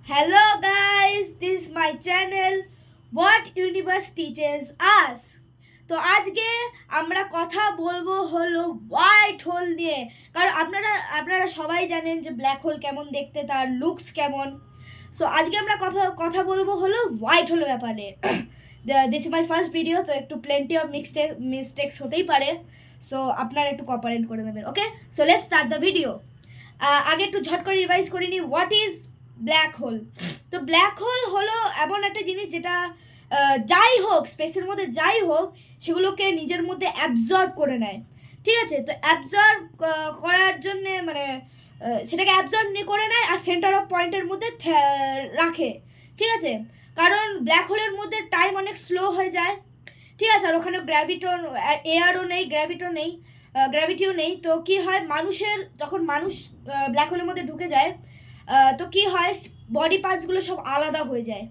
Hello guys, this is my channel What Universe Teaches Us. তো আজকে আমরা কথা বলবো হলো হোয়াইট হোল নিয়ে। কারণ আপনারা সবাই জানেন যে ব্ল্যাক হোল কেমন দেখতে, তার লুকস কেমন। সো আজকে আমরা কথা বলবো হলো হোয়াইট হোলের ব্যাপারে। This is my first video, তো একটু প্লেন্টি অফ মিস্টেক্স হতেই পারে। সো আপনারা একটু কোঅপারেট করে দেবেন, okay? So let's start the video. আগে একটু ঝট করে রিভাইজ করে নিই, হোয়াট ইজ ব্ল্যাক হোল। তো ব্ল্যাক হোল হলো এমন একটা জিনিস যেটা যাই হোক, স্পেসের মধ্যে যাই হোক, সেগুলোকে নিজের মধ্যে অ্যাবজর্ব করে নেয়। ঠিক আছে? তো অ্যাবজর্ব করার জন্যে মানে সেটাকে অ্যাবজর্ব করে নেয় আর সেন্টার অফ পয়েন্টের মধ্যে রাখে। ঠিক আছে? কারণ ব্ল্যাক হোলের মধ্যে টাইম অনেক স্লো হয়ে যায়। ঠিক আছে? আর ওখানে এয়ারও নেই, গ্র্যাভিটিও নেই। তো কি হয়, যখন মানুষ ব্ল্যাক হোলের মধ্যে ঢুকে যায়, তো কি হয়, বডি পার্টসগুলো সব আলাদা হয়ে যায়।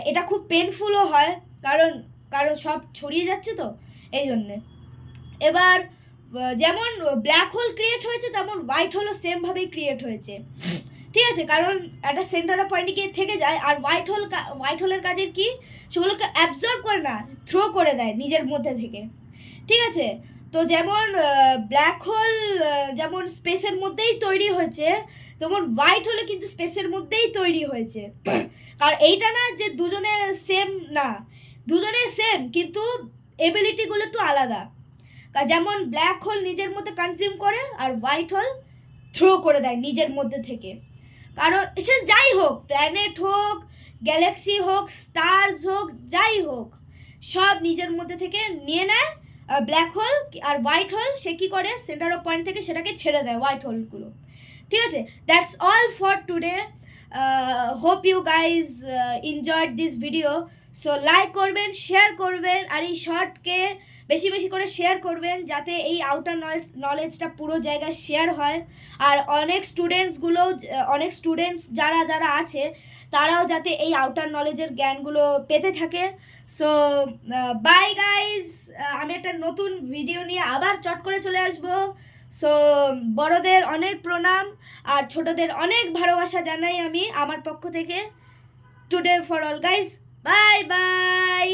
এটা খুব পেনফুলও হয়, কারণ সব ছড়িয়ে যাচ্ছে, তো এই জন্যে। এবার যেমন ব্ল্যাক হোল ক্রিয়েট হয়েছে, তেমন হোয়াইট হোলও সেমভাবেই ক্রিয়েট হয়েছে। ঠিক আছে? কারণ একটা সেন্টার অফ পয়েন্টে গিয়ে থেকে যায়। আর হোয়াইট হোলের কাজের কি, সেগুলোকে অ্যাবজর্ব করে না, থ্রো করে দেয় নিজের মধ্যে থেকে। ঠিক আছে? তো যেমন ব্ল্যাক হোল যেমন স্পেসের মধ্যেই তৈরি হয়েছে, তেমন হোয়াইট হোলও কিন্তু স্পেসের মধ্যেই তৈরি হয়েছে। কারণ এইটা না যে দুজনে সেম, না, দুজনে সেম, কিন্তু এবিলিটিগুলো একটু আলাদা। যেমন ব্ল্যাক হোল নিজের মধ্যে কনজিউম করে, আর হোয়াইট হোল থ্রো করে দেয় নিজের মধ্যে থেকে। কারণ সে যাই হোক, প্ল্যানেট হোক, গ্যালাক্সি হোক, স্টার্স হোক, যাই হোক, সব নিজের মধ্যে থেকে নিয়ে নেয়। ব্ল্যাক হোল আর হোয়াইট হোল সে কী করে, সেন্টার অফ পয়েন্ট থেকে সেটাকে ছেড়ে দেয় হোয়াইট হোলগুলো। ঠিক আছে? That's all for today. Hope you guys enjoyed this video. So like করবেন, শেয়ার করবেন, আর এই শর্টকে বেশি বেশি করে শেয়ার করবেন, যাতে এই আউটার নলেজটা পুরো জায়গায় শেয়ার হয়। আর অনেক স্টুডেন্টস যারা আছে, তারাও যাতে এই আউটার নলেজের জ্ঞানগুলো পেতে থাকে। সো বাই গাইজ, আমি একটা নতুন ভিডিও নিয়ে আবার চট করে চলে আসবো। সো বড়দের অনেক প্রণাম আর ছোটদের অনেক ভালোবাসা জানাই আমি আমার পক্ষ থেকে। Today for all guys, bye bye.